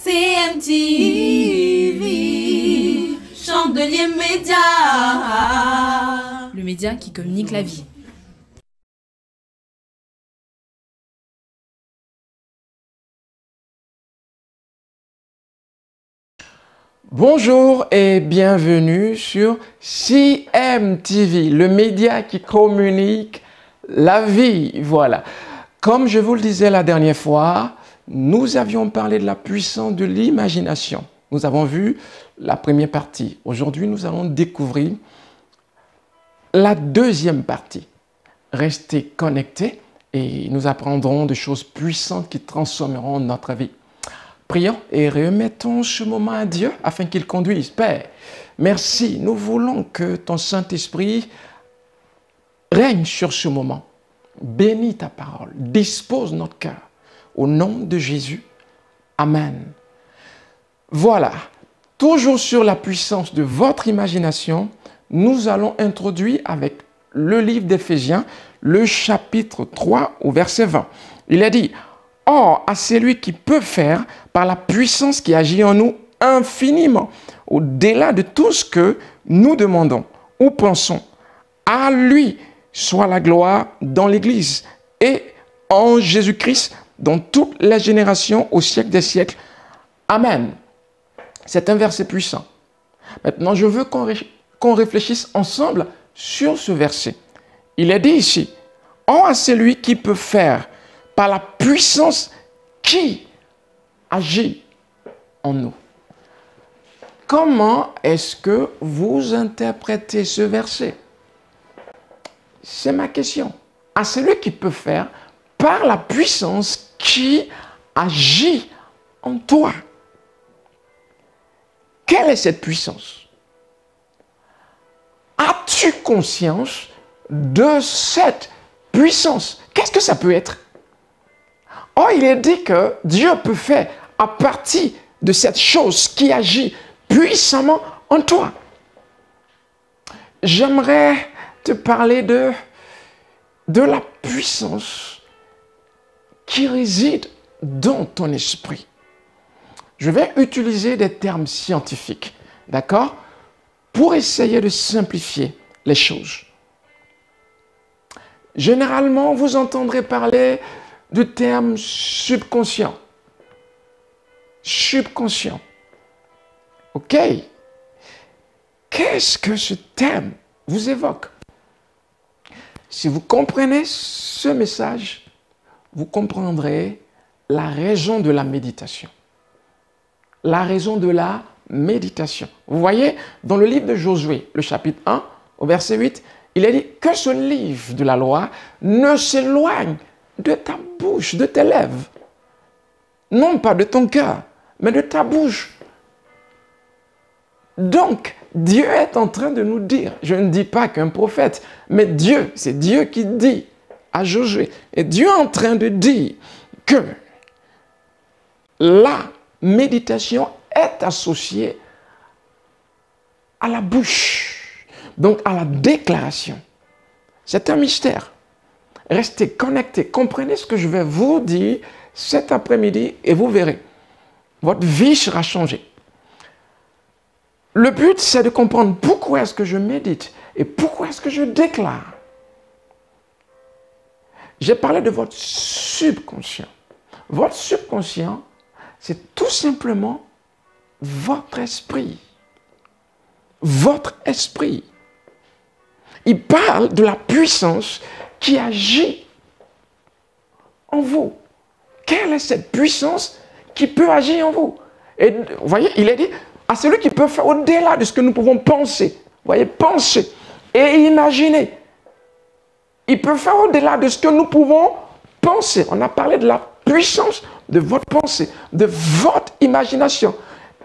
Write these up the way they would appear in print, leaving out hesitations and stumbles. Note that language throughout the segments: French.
CMTV, Chandelier Média, le média qui communique la vie. Bonjour et bienvenue sur CMTV, le média qui communique la vie. Voilà. Comme je vous le disais la dernière fois, nous avions parlé de la puissance de l'imagination. Nous avons vu la première partie. Aujourd'hui, nous allons découvrir la deuxième partie. Restez connectés et nous apprendrons des choses puissantes qui transformeront notre vie. Prions et remettons ce moment à Dieu afin qu'il conduise. Père, merci. Nous voulons que ton Saint-Esprit règne sur ce moment. Bénis ta parole. Dispose notre cœur. Au nom de Jésus. Amen. Voilà. Toujours sur la puissance de votre imagination, nous allons introduire avec le livre d'Éphésiens, le chapitre 3 au verset 20. Il est dit: or, à celui qui peut faire, par la puissance qui agit en nous infiniment, au-delà de tout ce que nous demandons ou pensons, à lui soit la gloire dans l'Église et en Jésus-Christ, dans toutes les générations, au siècle des siècles. Amen. C'est un verset puissant. Maintenant, je veux qu'on réfléchisse ensemble sur ce verset. Il est dit ici: or, à celui qui peut faire, par la puissance qui agit en nous. Comment est-ce que vous interprétez ce verset? C'est ma question. À celui qui peut faire, par la puissance qui agit en toi. Quelle est cette puissance? As-tu conscience de cette puissance? Qu'est-ce que ça peut être? Oh, il est dit que Dieu peut faire à partir de cette chose qui agit puissamment en toi. J'aimerais te parler de la puissance qui réside dans ton esprit. Je vais utiliser des termes scientifiques, d'accord, pour essayer de simplifier les choses. Généralement, vous entendrez parler du terme subconscient. Subconscient. OK? Qu'est-ce que ce terme vous évoque? Si vous comprenez ce message, vous comprendrez la raison de la méditation. La raison de la méditation. Vous voyez, dans le livre de Josué, le chapitre 1, au verset 8, il est dit que ce livre de la loi ne s'éloigne de ta bouche, de tes lèvres. Non pas de ton cœur, mais de ta bouche. Donc, Dieu est en train de nous dire, je ne dis pas qu'un prophète, mais Dieu, c'est Dieu qui dit à Josué. Et Dieu est en train de dire que la méditation est associée à la bouche, donc à la déclaration. C'est un mystère. Restez connectés, comprenez ce que je vais vous dire cet après-midi et vous verrez. Votre vie sera changée. Le but, c'est de comprendre pourquoi est-ce que je médite et pourquoi est-ce que je déclare. J'ai parlé de votre subconscient. Votre subconscient, c'est tout simplement votre esprit. Votre esprit. Il parle de la puissance qui agit en vous. Quelle est cette puissance qui peut agir en vous? Et vous voyez, il est dit à celui qui peut faire au-delà de ce que nous pouvons penser. Vous voyez, penser et imaginer. Il peut faire au-delà de ce que nous pouvons penser. On a parlé de la puissance de votre pensée, de votre imagination.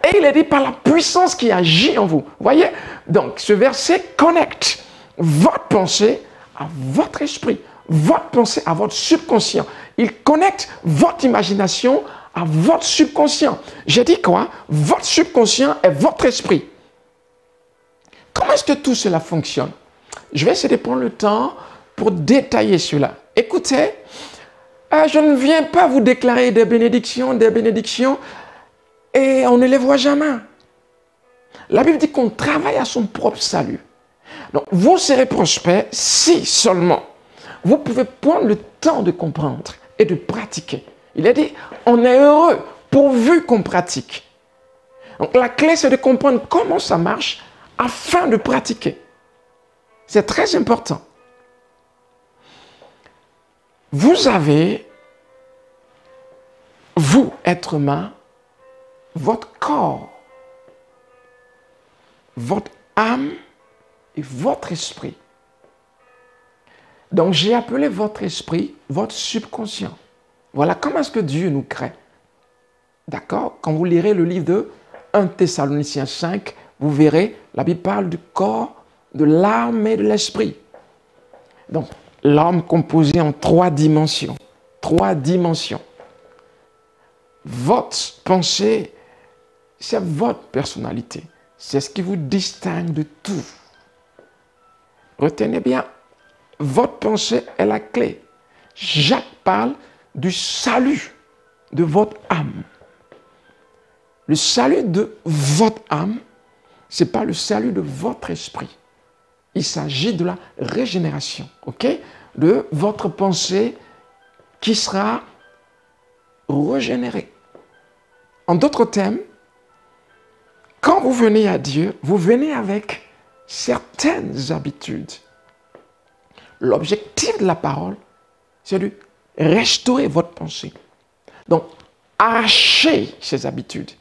Et il est dit par la puissance qui agit en vous. Vous voyez? Donc, ce verset connecte votre pensée à votre esprit, votre pensée à votre subconscient. Il connecte votre imagination à votre subconscient. J'ai dit quoi? Votre subconscient est votre esprit. Comment est-ce que tout cela fonctionne? Je vais essayer de prendre le temps pour détailler cela. Écoutez, je ne viens pas vous déclarer des bénédictions. et on ne les voit jamais. La Bible dit qu'on travaille à son propre salut. Donc, vous serez prospère si seulement vous pouvez prendre le temps de comprendre et de pratiquer. Il a dit, on est heureux pourvu qu'on pratique. Donc, la clé, c'est de comprendre comment ça marche afin de pratiquer. C'est très important. Vous avez, vous, être humain, votre corps, votre âme et votre esprit. Donc, j'ai appelé votre esprit, votre subconscient. Voilà comment est-ce que Dieu nous crée. D'accord? Quand vous lirez le livre de 1 Thessaloniciens 5, vous verrez, la Bible parle du corps, de l'âme et de l'esprit. Donc, l'homme composé en 3 dimensions. 3 dimensions. Votre pensée, c'est votre personnalité. C'est ce qui vous distingue de tout. Retenez bien, votre pensée est la clé. Jacques parle du salut de votre âme. Le salut de votre âme, ce n'est pas le salut de votre esprit. Il s'agit de la régénération, ok? De votre pensée qui sera régénérée. En d'autres termes, quand vous venez à Dieu, vous venez avec certaines habitudes. L'objectif de la parole, c'est de restaurer votre pensée. Donc, arracher ces habitudes,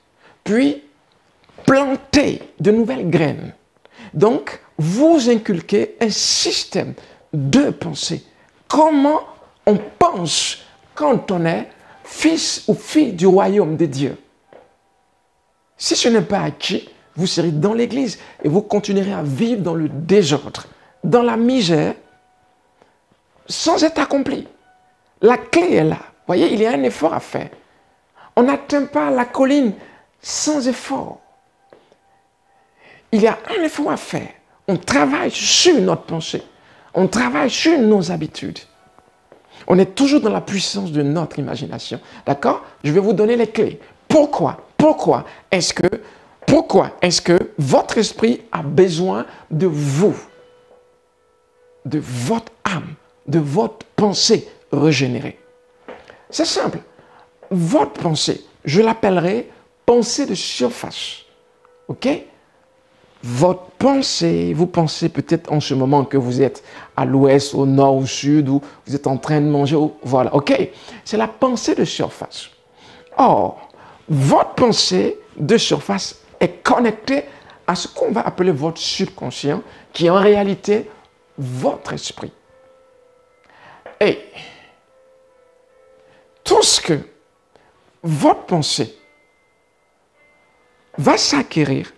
puis planter de nouvelles graines. Donc, vous inculquez un système de pensée. Comment on pense quand on est fils ou fille du royaume de Dieu. Si ce n'est pas acquis, vous serez dans l'église et vous continuerez à vivre dans le désordre, dans la misère, sans être accompli. La clé est là. Vous voyez, il y a un effort à faire. On n'atteint pas la colline sans effort. Il y a un effort à faire. On travaille sur notre pensée. On travaille sur nos habitudes. On est toujours dans la puissance de notre imagination. D'accord? Je vais vous donner les clés. Pourquoi est-ce que votre esprit a besoin de vous, de votre âme, de votre pensée régénérée? C'est simple. Votre pensée, je l'appellerai pensée de surface. OK? Votre pensée, vous pensez peut-être en ce moment que vous êtes à l'ouest, au nord, au sud, ou vous êtes en train de manger, voilà, ok? C'est la pensée de surface. Or, votre pensée de surface est connectée à ce qu'on va appeler votre subconscient, qui est en réalité votre esprit. Et tout ce que votre pensée va s'acquérir,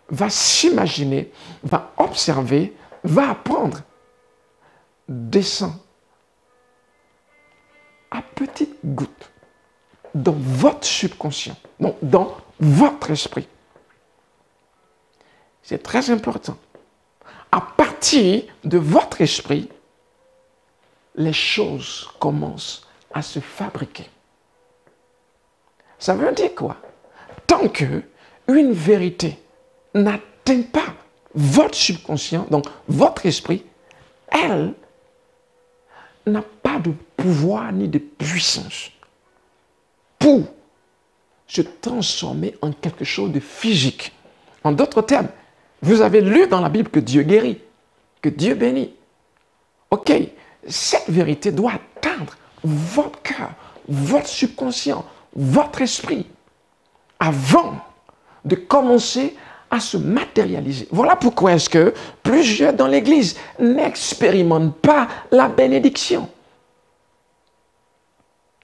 va s'imaginer, va observer, va apprendre, descend à petites gouttes dans votre subconscient, donc dans votre esprit. C'est très important. À partir de votre esprit, les choses commencent à se fabriquer. Ça veut dire quoi? Tant que une vérité n'atteint pas votre subconscient, donc votre esprit, elle n'a pas de pouvoir ni de puissance pour se transformer en quelque chose de physique. En d'autres termes, vous avez lu dans la Bible que Dieu guérit, que Dieu bénit. Ok, cette vérité doit atteindre votre cœur, votre subconscient, votre esprit, avant de commencer à se matérialiser. Voilà pourquoi est-ce que plusieurs dans l'Église n'expérimentent pas la bénédiction.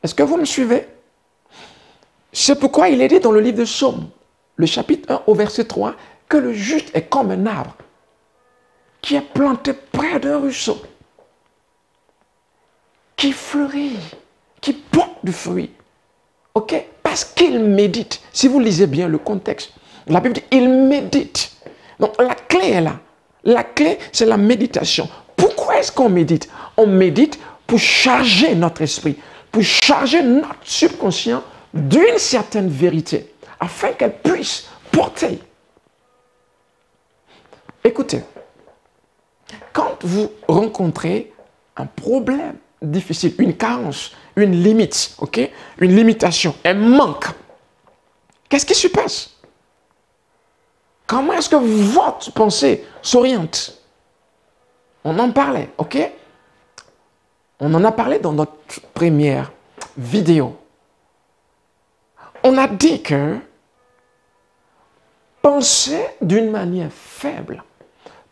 Est-ce que vous me suivez? C'est pourquoi il est dit dans le livre de Psaume, le chapitre 1 au verset 3, que le juste est comme un arbre qui est planté près d'un ruisseau, qui fleurit, qui porte du fruit. Ok? Parce qu'il médite. Si vous lisez bien le contexte, la Bible dit il médite. Donc la clé est là. La clé, c'est la méditation. Pourquoi est-ce qu'on médite? On médite pour charger notre esprit, pour charger notre subconscient d'une certaine vérité, afin qu'elle puisse porter. Écoutez, quand vous rencontrez un problème difficile, une carence, une limite, ok, une limitation, un manque, qu'est-ce qui se passe? Comment est-ce que votre pensée s'oriente? On en parlait, ok? On en a parlé dans notre première vidéo. On a dit que penser d'une manière faible,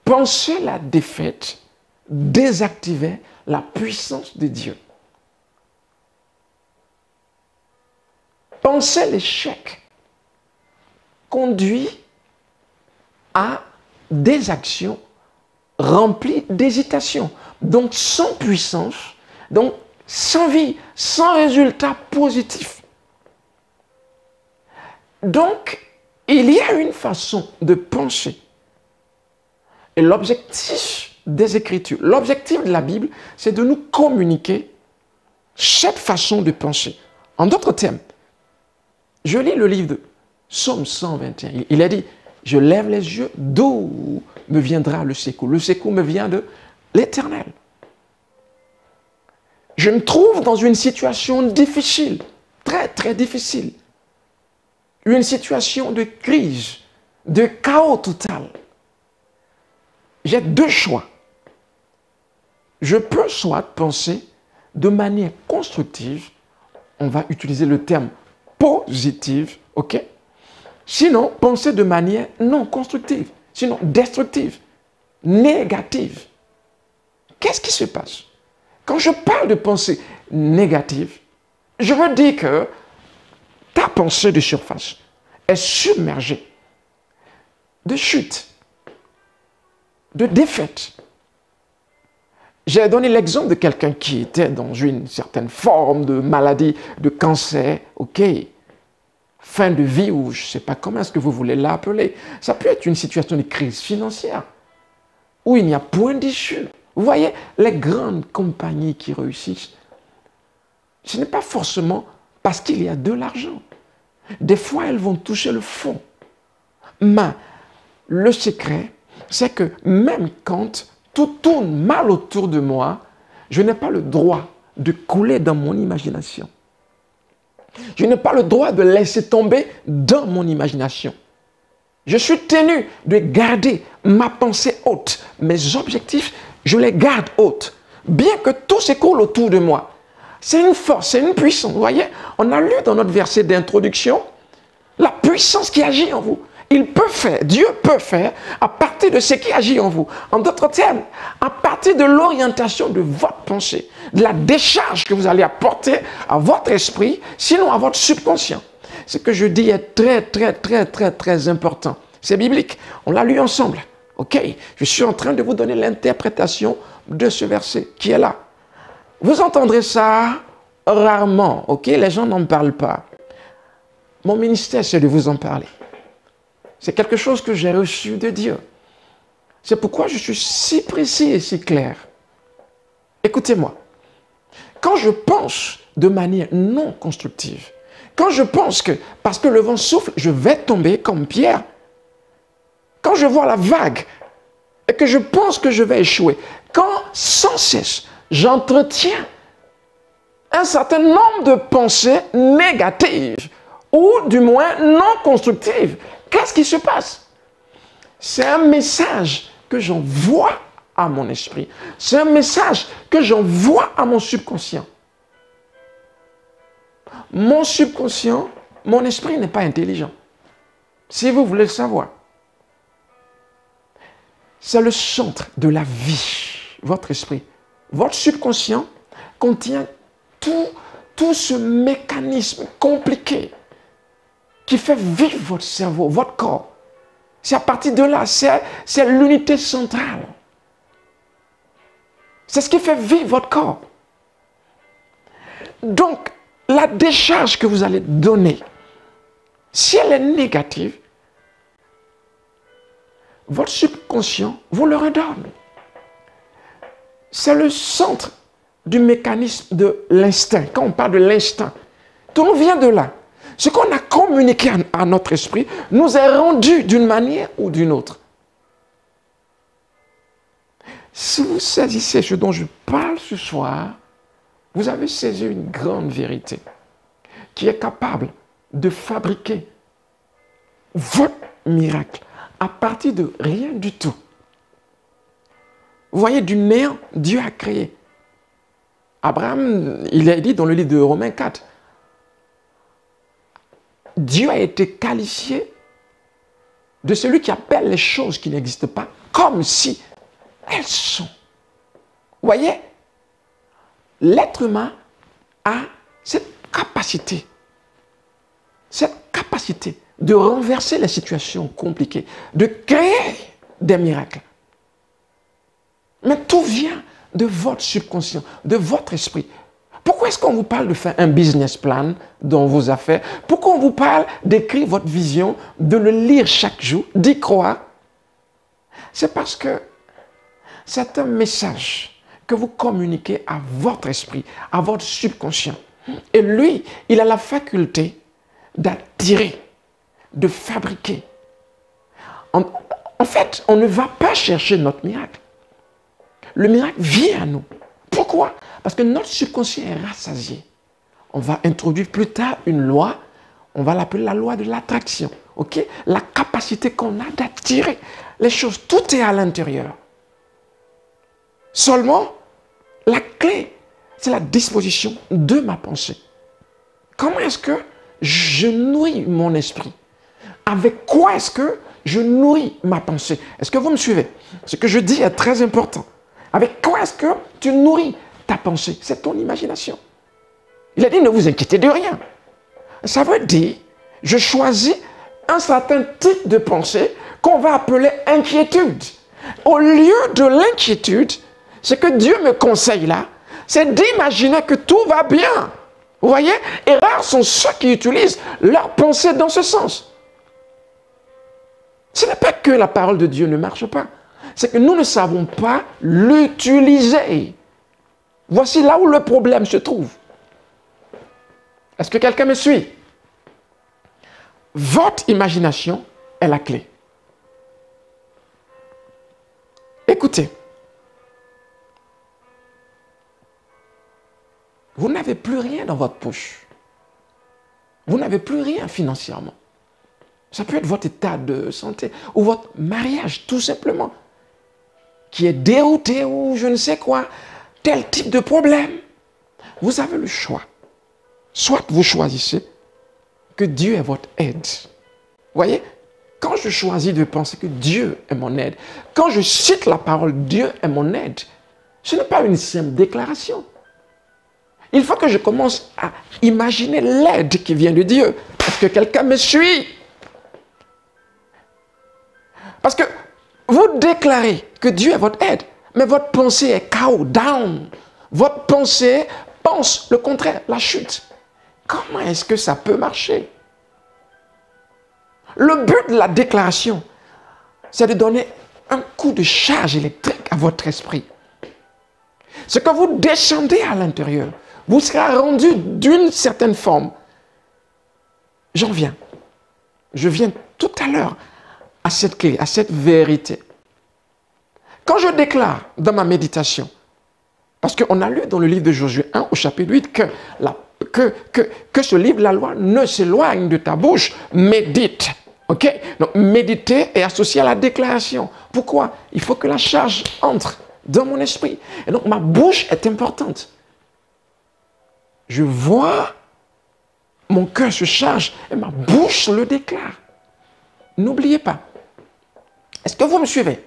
penser la défaite, désactivait la puissance de Dieu. Penser l'échec conduit à des actions remplies d'hésitation, donc sans puissance, donc sans vie, sans résultat positif. Donc, il y a une façon de penser. Et l'objectif des Écritures, l'objectif de la Bible, c'est de nous communiquer cette façon de penser. En d'autres termes, je lis le livre de Psaume 121. Il a dit, je lève les yeux, d'où me viendra le secours? Le secours me vient de l'Éternel. Je me trouve dans une situation difficile, très très difficile. Une situation de crise, de chaos total. J'ai deux choix. Je peux soit penser de manière constructive, on va utiliser le terme positive, ok? Sinon, penser de manière non constructive, sinon destructive, négative. Qu'est-ce qui se passe? Quand je parle de pensée négative, je veux dire que ta pensée de surface est submergée de chute, de défaite. J'ai donné l'exemple de quelqu'un qui était dans une certaine forme de maladie, de cancer, ok, fin de vie, ou je ne sais pas comment est-ce que vous voulez l'appeler. Ça peut être une situation de crise financière, où il n'y a point d'issue. Vous voyez, les grandes compagnies qui réussissent, ce n'est pas forcément parce qu'il y a de l'argent. Des fois, elles vont toucher le fond. Mais le secret, c'est que même quand tout tourne mal autour de moi, je n'ai pas le droit de couler dans mon imagination. Je n'ai pas le droit de laisser tomber dans mon imagination. Je suis tenu de garder ma pensée haute. Mes objectifs, je les garde hautes. Bien que tout s'écoule autour de moi. C'est une force, c'est une puissance. Vous voyez, on a lu dans notre verset d'introduction la puissance qui agit en vous. Il peut faire, Dieu peut faire à partir de ce qui agit en vous. En d'autres termes, à partir de l'orientation de votre pensée, de la décharge que vous allez apporter à votre esprit, sinon à votre subconscient. Ce que je dis est très important. C'est biblique. On l'a lu ensemble. Ok? Je suis en train de vous donner l'interprétation de ce verset qui est là. Vous entendrez ça rarement. Ok? Les gens n'en parlent pas. Mon ministère, c'est de vous en parler. C'est quelque chose que j'ai reçu de Dieu. C'est pourquoi je suis si précis et si clair. Écoutez-moi. Quand je pense de manière non constructive, quand je pense que, parce que le vent souffle, je vais tomber comme Pierre, quand je vois la vague et que je pense que je vais échouer, quand sans cesse j'entretiens un certain nombre de pensées négatives ou du moins non constructives, qu'est-ce qui se passe? C'est un message que j'envoie à mon esprit. C'est un message que j'envoie à mon subconscient. Mon subconscient, mon esprit n'est pas intelligent. Si vous voulez le savoir. C'est le centre de la vie, votre esprit. Votre subconscient contient tout ce mécanisme compliqué qui fait vivre votre cerveau, votre corps. C'est à partir de là, c'est l'unité centrale. C'est ce qui fait vivre votre corps. Donc, la décharge que vous allez donner, si elle est négative, votre subconscient vous le redonne. C'est le centre du mécanisme de l'instinct. Quand on parle de l'instinct, tout vient de là. Ce qu'on a communiqué à notre esprit nous est rendu d'une manière ou d'une autre. Si vous saisissez ce dont je parle ce soir, vous avez saisi une grande vérité qui est capable de fabriquer votre miracle à partir de rien du tout. Vous voyez, du néant, Dieu a créé. Abraham, il est dit dans le livre de Romains 4, Dieu a été qualifié de celui qui appelle les choses qui n'existent pas comme si elles sont. Vous voyez, l'être humain a cette capacité de renverser les situations compliquées, de créer des miracles. Mais tout vient de votre subconscient, de votre esprit. Pourquoi est-ce qu'on vous parle de faire un business plan dans vos affaires? Pourquoi on vous parle d'écrire votre vision, de le lire chaque jour, d'y croire? C'est parce que c'est un message que vous communiquez à votre esprit, à votre subconscient. Et lui, il a la faculté d'attirer, de fabriquer. En fait, on ne va pas chercher notre miracle. Le miracle vient à nous. Pourquoi? Parce que notre subconscient est rassasié. On va introduire plus tard une loi, on va l'appeler la loi de l'attraction. Okay? La capacité qu'on a d'attirer les choses, tout est à l'intérieur. Seulement, la clé, c'est la disposition de ma pensée. Comment est-ce que je nourris mon esprit? Avec quoi est-ce que je nourris ma pensée? Est-ce que vous me suivez? Ce que je dis est très important. Avec quoi est-ce que tu nourris ta pensée? C'est ton imagination. Il a dit, ne vous inquiétez de rien. Ça veut dire, je choisis un certain type de pensée qu'on va appeler inquiétude. Au lieu de l'inquiétude, ce que Dieu me conseille là, c'est d'imaginer que tout va bien. Vous voyez? Et rares sont ceux qui utilisent leur pensée dans ce sens. Ce n'est pas que la parole de Dieu ne marche pas. C'est que nous ne savons pas l'utiliser. Voici là où le problème se trouve. Est-ce que quelqu'un me suit? Votre imagination est la clé. Écoutez. Vous n'avez plus rien dans votre poche. Vous n'avez plus rien financièrement. Ça peut être votre état de santé ou votre mariage, tout simplement, qui est dérouté ou je ne sais quoi, tel type de problème. Vous avez le choix. Soit vous choisissez que Dieu est votre aide. Vous voyez, quand je choisis de penser que Dieu est mon aide, quand je cite la parole Dieu est mon aide, ce n'est pas une simple déclaration. Il faut que je commence à imaginer l'aide qui vient de Dieu. Est-ce que quelqu'un me suit? Parce que vous déclarez que Dieu est votre aide, mais votre pensée est chaos, down. Votre pensée pense le contraire, la chute. Comment est-ce que ça peut marcher? Le but de la déclaration, c'est de donner un coup de charge électrique à votre esprit. Ce que vous descendez à l'intérieur vous sera rendu d'une certaine forme. J'en viens. Je viens tout à l'heure à cette clé, à cette vérité. Quand je déclare dans ma méditation, parce qu'on a lu dans le livre de Josué 1 au chapitre 8 que ce livre, la loi, ne s'éloigne de ta bouche, médite. Ok? Donc méditer est associé à la déclaration. Pourquoi? Il faut que la charge entre dans mon esprit. Et donc ma bouche est importante. Je vois, mon cœur se charge et ma bouche le déclare. N'oubliez pas. Est-ce que vous me suivez?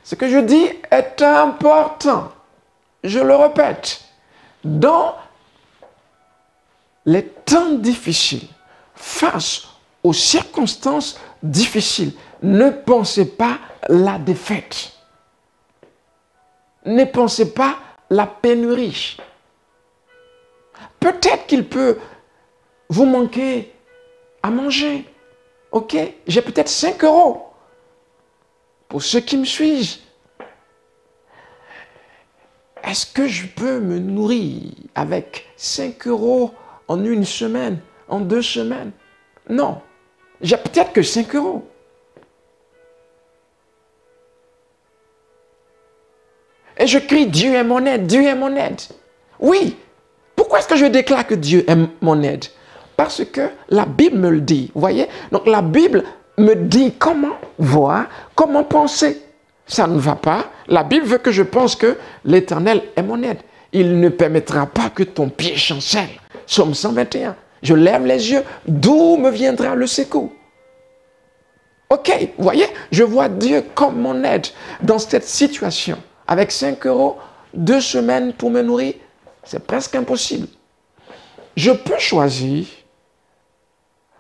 Ce que je dis est important. Je le répète. Dans les temps difficiles, face aux circonstances difficiles, ne pensez pas la défaite. Ne pensez pas la pénurie. Peut-être qu'il peut vous manquer à manger. Ok, j'ai peut-être 5 euros. Pour ceux qui me suivent, est-ce que je peux me nourrir avec 5 euros en une semaine, en 2 semaines? Non. J'ai peut-être que 5 euros. Et je crie, Dieu est mon aide, Dieu est mon aide. Oui. Pourquoi est-ce que je déclare que Dieu est mon aide? Parce que la Bible me le dit. Vous voyez? Donc la Bible me dit comment voir, comment penser. Ça ne va pas. La Bible veut que je pense que l'Éternel est mon aide. Il ne permettra pas que ton pied chancelle. Psaume 121. Je lève les yeux. D'où me viendra le secours? Ok, vous voyez? Je vois Dieu comme mon aide dans cette situation. Avec 5 euros, 2 semaines pour me nourrir, c'est presque impossible. Je peux choisir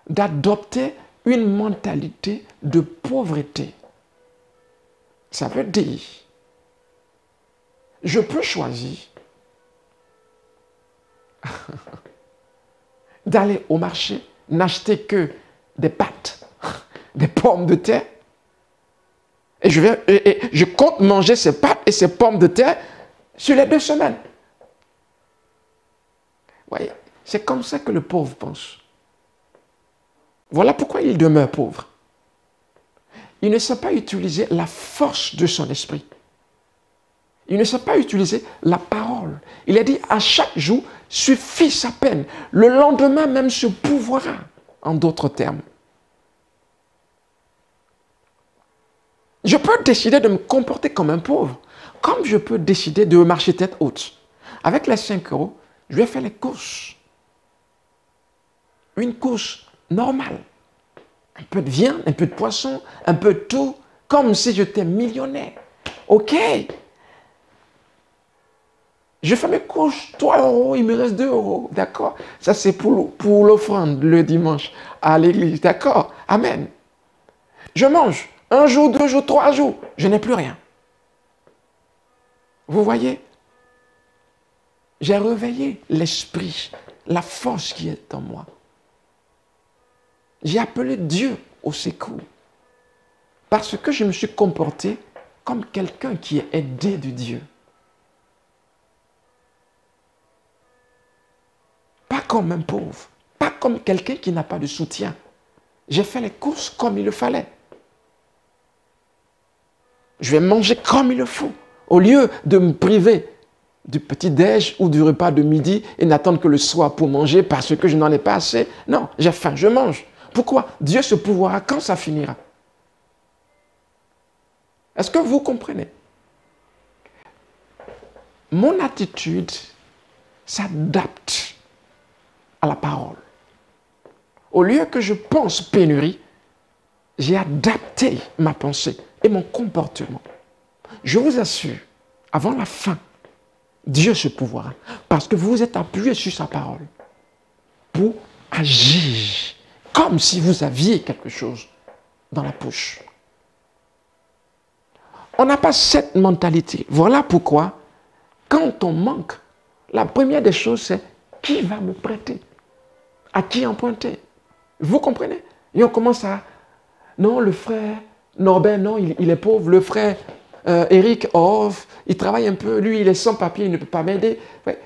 d'adopter une mentalité de pauvreté. Ça veut dire, je peux choisir d'aller au marché, n'acheter que des pâtes, des pommes de terre, et je compte manger ces pâtes et ces pommes de terre sur les 2 semaines. Vous voyez, c'est comme ça que le pauvre pense. Voilà pourquoi il demeure pauvre. Il ne sait pas utiliser la force de son esprit. Il ne sait pas utiliser la parole. Il a dit, à chaque jour suffit sa peine. Le lendemain même se pourvoira, en d'autres termes. Je peux décider de me comporter comme un pauvre, comme je peux décider de marcher tête haute. Avec les 5 euros, je vais faire les courses. Une course normale. Un peu de viande, un peu de poisson, un peu de tout, comme si j'étais millionnaire. Ok. Je fais mes courses, 3 euros, il me reste 2 euros. D'accord? Ça, c'est pour l'offrande le dimanche à l'église. D'accord? Amen. Je mange. 1 jour, 2 jours, 3 jours. Je n'ai plus rien. Vous voyez? J'ai réveillé l'esprit, la force qui est en moi. J'ai appelé Dieu au secours. Parce que je me suis comporté comme quelqu'un qui est aidé de Dieu. Pas comme un pauvre. Pas comme quelqu'un qui n'a pas de soutien. J'ai fait les courses comme il le fallait. Je vais manger comme il le faut. Au lieu de me priver du petit-déj ou du repas de midi et n'attendre que le soir pour manger parce que je n'en ai pas assez. Non, j'ai faim, je mange. Pourquoi? Dieu se pourvoira quand ça finira. Est-ce que vous comprenez? Mon attitude s'adapte à la parole. Au lieu que je pense pénurie, j'ai adapté ma pensée et mon comportement. Je vous assure, avant la fin, Dieu se pourvoira. Parce que vous êtes appuyé sur sa parole pour agir comme si vous aviez quelque chose dans la poche. On n'a pas cette mentalité. Voilà pourquoi, quand on manque, la première des choses, c'est qui va me prêter? À qui emprunter? Vous comprenez? Et on commence à... Non, le frère Norbert, non, il est pauvre. Le frère Eric, oh, il travaille un peu. Lui, il est sans papier, il ne peut pas m'aider.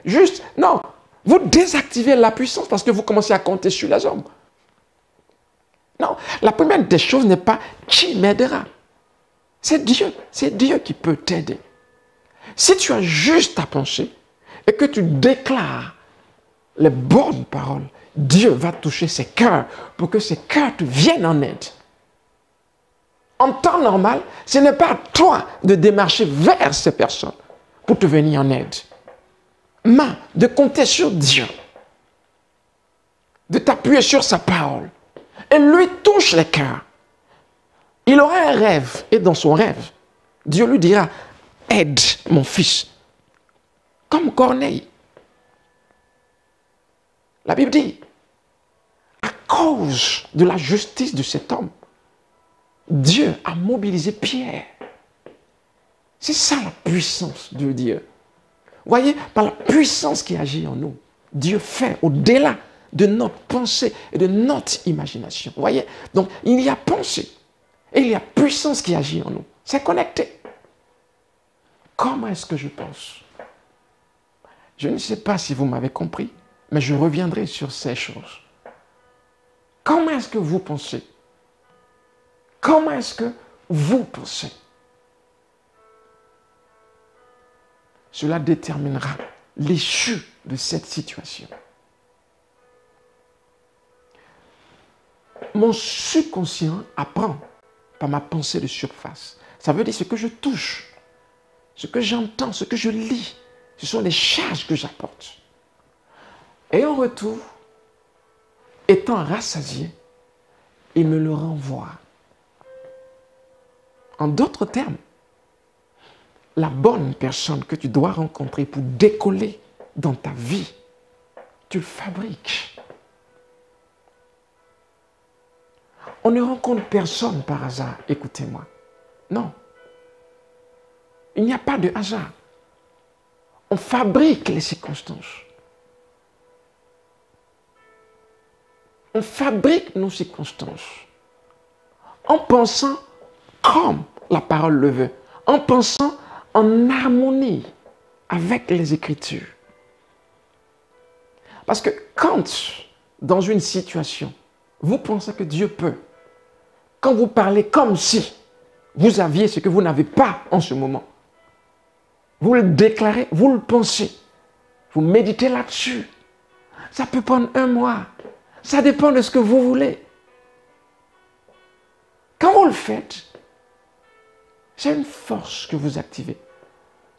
Juste, non. Vous désactivez la puissance parce que vous commencez à compter sur les hommes. Non, la première des choses n'est pas qui m'aidera. C'est Dieu qui peut t'aider. Si tu as juste à penser et que tu déclares les bonnes paroles, Dieu va toucher ses cœurs pour que ces cœurs te viennent en aide. En temps normal, ce n'est pas à toi de démarcher vers ces personnes pour te venir en aide. Mais de compter sur Dieu, de t'appuyer sur sa parole. Et lui touche les cœurs. Il aura un rêve, et dans son rêve, Dieu lui dira, aide mon fils. Comme Corneille. La Bible dit, à cause de la justice de cet homme, Dieu a mobilisé Pierre. C'est ça la puissance de Dieu. Vous voyez, par la puissance qui agit en nous, Dieu fait au-delà de notre pensée et de notre imagination. Vous voyez, donc il y a pensée et il y a puissance qui agit en nous. C'est connecté. Comment est-ce que je pense? Je ne sais pas si vous m'avez compris, mais je reviendrai sur ces choses. Comment est-ce que vous pensez? Comment est-ce que vous pensez? Cela déterminera l'issue de cette situation. Mon subconscient apprend par ma pensée de surface. Ça veut dire ce que je touche, ce que j'entends, ce que je lis. Ce sont les charges que j'apporte. Et en retour, étant rassasié, il me le renvoie. En d'autres termes, la bonne personne que tu dois rencontrer pour décoller dans ta vie, tu le fabriques. On ne rencontre personne par hasard, écoutez-moi. Non. Il n'y a pas de hasard. On fabrique les circonstances. On fabrique nos circonstances en pensant comme la parole le veut, en pensant en harmonie avec les Écritures. Parce que quand, dans une situation, vous pensez que Dieu peut, quand vous parlez comme si vous aviez ce que vous n'avez pas en ce moment, vous le déclarez, vous le pensez, vous méditez là-dessus. Ça peut prendre 1 mois. Ça dépend de ce que vous voulez. Quand vous le faites, c'est une force que vous activez.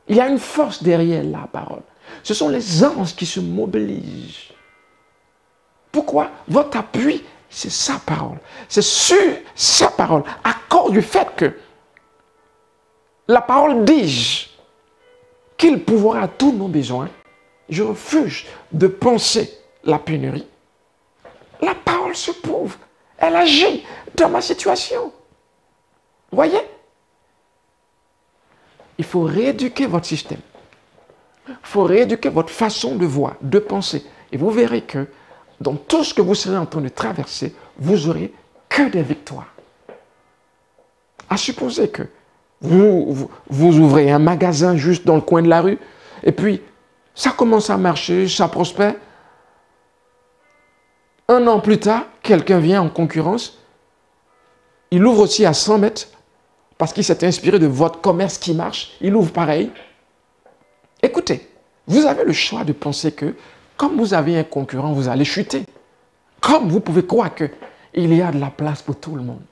Il y a une force derrière la parole. Ce sont les anges qui se mobilisent. Pourquoi? Votre appui, c'est sa parole. C'est sur sa parole. À cause du fait que la parole dit qu'il pourvoira à tous nos besoins, je refuse de penser la pénurie. La parole se prouve. Elle agit dans ma situation. Voyez? Il faut rééduquer votre système. Il faut rééduquer votre façon de voir, de penser. Et vous verrez que dans tout ce que vous serez en train de traverser, vous aurez que des victoires. À supposer que vous ouvrez un magasin juste dans le coin de la rue, et puis ça commence à marcher, ça prospère. 1 an plus tard, quelqu'un vient en concurrence, il ouvre aussi à 100 mètres, parce qu'il s'est inspiré de votre commerce qui marche, il ouvre pareil. Écoutez, vous avez le choix de penser que, comme vous avez un concurrent, vous allez chuter. Comme vous pouvez croire qu'il y a de la place pour tout le monde.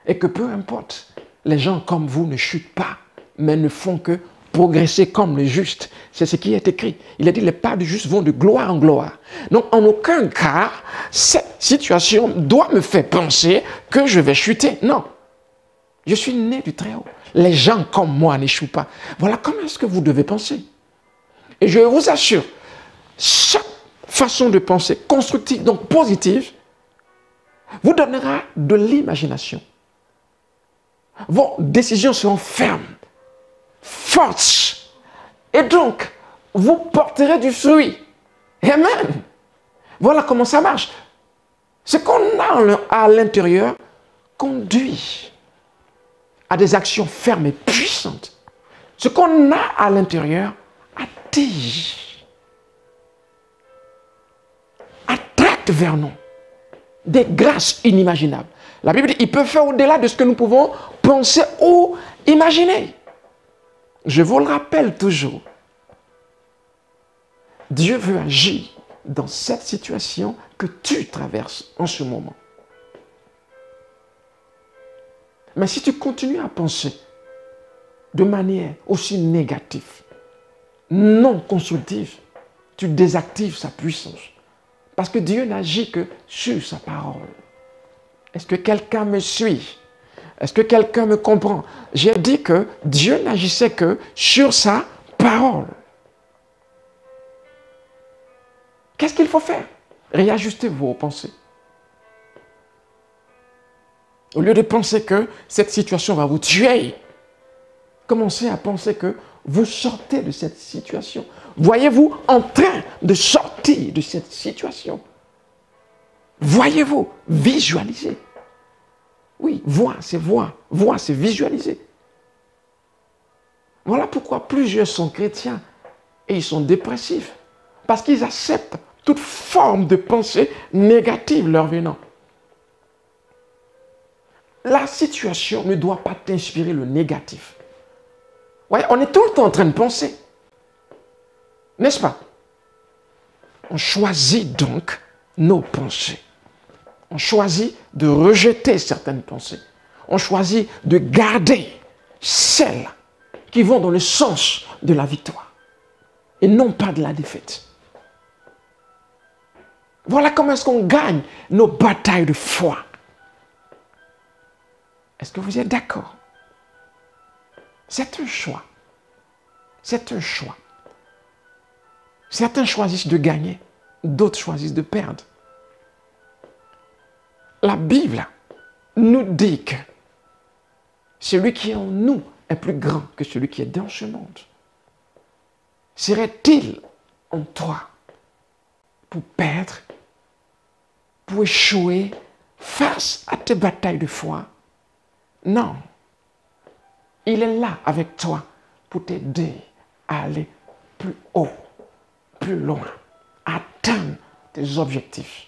Et que peu importe, les gens comme vous ne chutent pas, mais ne font que progresser comme les justes. C'est ce qui est écrit. Il a dit, les pas du juste vont de gloire en gloire. Donc, en aucun cas, cette situation doit me faire penser que je vais chuter. Non. Je suis né du Très-Haut. Les gens comme moi n'échouent pas. Voilà comment est-ce que vous devez penser. Et je vous assure, chaque façon de penser constructive, donc positive, vous donnera de l'imagination. Vos décisions seront fermes, fortes. Et donc, vous porterez du fruit. Amen. Voilà comment ça marche. Ce qu'on a à l'intérieur conduit à des actions fermes et puissantes. Ce qu'on a à l'intérieur attire, attracte vers nous des grâces inimaginables. La Bible dit, il peut faire au-delà de ce que nous pouvons penser ou imaginer. Je vous le rappelle toujours. Dieu veut agir dans cette situation que tu traverses en ce moment. Mais si tu continues à penser de manière aussi négative, non constructive, tu désactives sa puissance. Parce que Dieu n'agit que sur sa parole. Est-ce que quelqu'un me suit? Est-ce que quelqu'un me comprend? J'ai dit que Dieu n'agissait que sur sa parole. Qu'est-ce qu'il faut faire? Réajuster vos pensées. Au lieu de penser que cette situation va vous tuer, commencez à penser que vous sortez de cette situation. Voyez-vous en train de sortir de cette situation. Voyez-vous, visualisez. Oui, voir, c'est visualiser. Voilà pourquoi plusieurs sont chrétiens et ils sont dépressifs. Parce qu'ils acceptent toute forme de pensée négative leur venant. la situation ne doit pas t'inspirer le négatif. Ouais, on est tout le temps en train de penser. N'est-ce pas? On choisit donc nos pensées. On choisit de rejeter certaines pensées. On choisit de garder celles qui vont dans le sens de la victoire et non pas de la défaite. Voilà comment est-ce qu'on gagne nos batailles de foi. Est-ce que vous êtes d'accord? C'est un choix. C'est un choix. Certains choisissent de gagner, d'autres choisissent de perdre. La Bible nous dit que celui qui est en nous est plus grand que celui qui est dans ce monde. Serait-il en toi pour perdre, pour échouer face à tes batailles de foi? Non. Il est là avec toi pour t'aider à aller plus haut, plus loin, atteindre tes objectifs.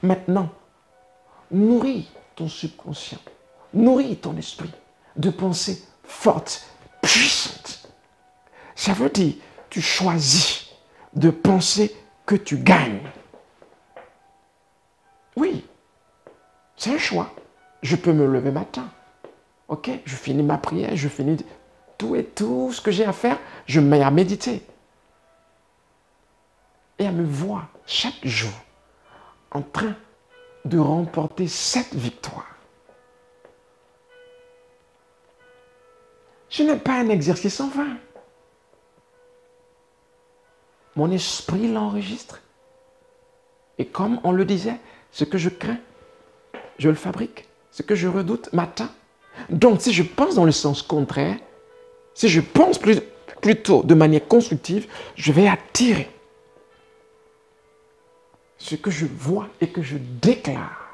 Maintenant, nourris ton subconscient, nourris ton esprit de pensées fortes, puissantes. Ça veut dire, tu choisis de penser que tu gagnes. Oui, c'est un choix. Je peux me lever matin. Ok, je finis ma prière, je finis tout ce que j'ai à faire, je me mets à méditer. Et à me voir chaque jour en train de remporter cette victoire. Ce n'est pas un exercice en vain. Mon esprit l'enregistre. Et comme on le disait, ce que je crains, je le fabrique. Ce que je redoute m'atteint. Donc, si je pense dans le sens contraire, si je pense plutôt de manière constructive, je vais attirer ce que je vois et que je déclare.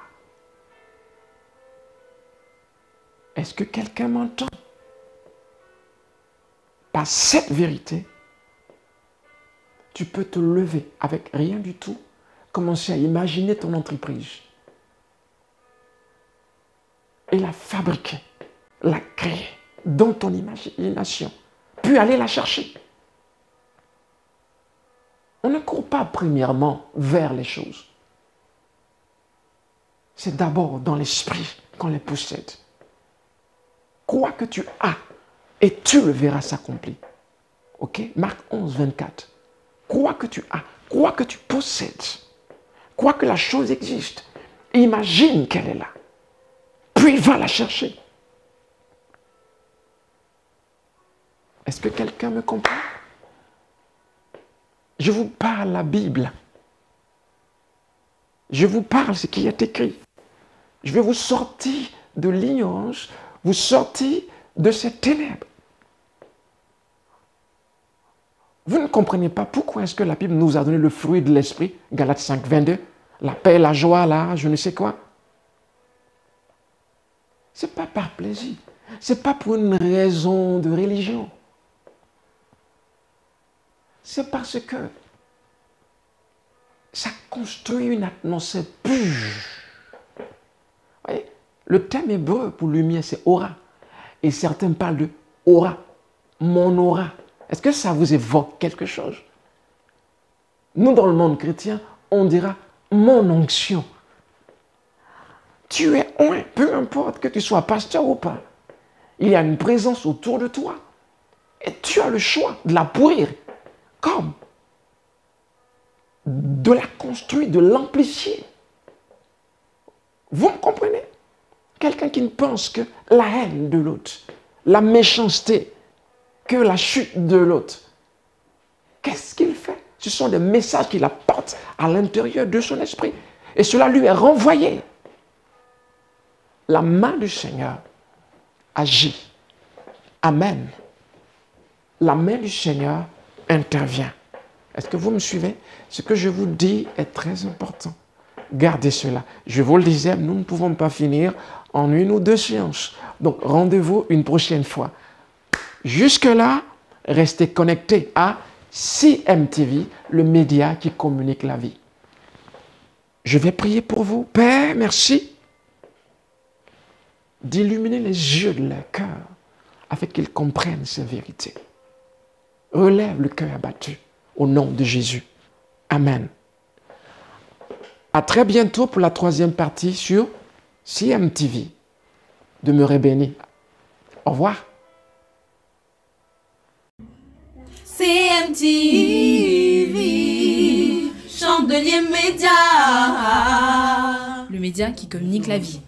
Est-ce que quelqu'un m'entend? Par cette vérité, tu peux te lever avec rien du tout, commencer à imaginer ton entreprise et la fabriquer, la créer dans ton imagination, puis aller la chercher. On ne court pas premièrement vers les choses. C'est d'abord dans l'esprit qu'on les possède. Crois que tu as et tu le verras s'accomplir. Ok? Marc 11, 24. Crois que tu as, crois que tu possèdes, crois que la chose existe. Imagine qu'elle est là. Puis va la chercher. Est-ce que quelqu'un me comprend? Je vous parle la Bible. Je vous parle ce qui est écrit. Je vais vous sortir de l'ignorance, vous sortir de ces ténèbres. Vous ne comprenez pas pourquoi est-ce que la Bible nous a donné le fruit de l'esprit, Galates 5, 22, la paix, la joie, là, je ne sais quoi. Ce n'est pas par plaisir. Ce n'est pas pour une raison de religion. C'est parce que ça construit une atmosphère pure. Vous voyez, le thème hébreu pour lumière, c'est aura. Et certains parlent de aura, mon aura. Est-ce que ça vous évoque quelque chose? Nous, dans le monde chrétien, on dira mon onction. Tu es un, peu importe que tu sois pasteur ou pas. Il y a une présence autour de toi. Et tu as le choix de la pourrir comme de la construire, de l'amplifier. Vous me comprenez? Quelqu'un qui ne pense que la haine de l'autre, la méchanceté, que la chute de l'autre. Qu'est-ce qu'il fait? Ce sont des messages qu'il apporte à l'intérieur de son esprit. Et cela lui est renvoyé. La main du Seigneur agit. Amen. La main du Seigneur intervient. Est-ce que vous me suivez? Ce que je vous dis est très important. Gardez cela. Je vous le disais, nous ne pouvons pas finir en 1 ou 2 séances. Donc, rendez-vous une prochaine fois. Jusque-là, restez connectés à CMTV, le média qui communique la vie. Je vais prier pour vous. Père, merci d'illuminer les yeux de leur cœur afin qu'ils comprennent ces vérités. Relève le cœur abattu au nom de Jésus. Amen. À très bientôt pour la troisième partie sur CMTV. Demeurez bénis. Au revoir. CMTV, Chandelier Média. Le média qui communique la vie.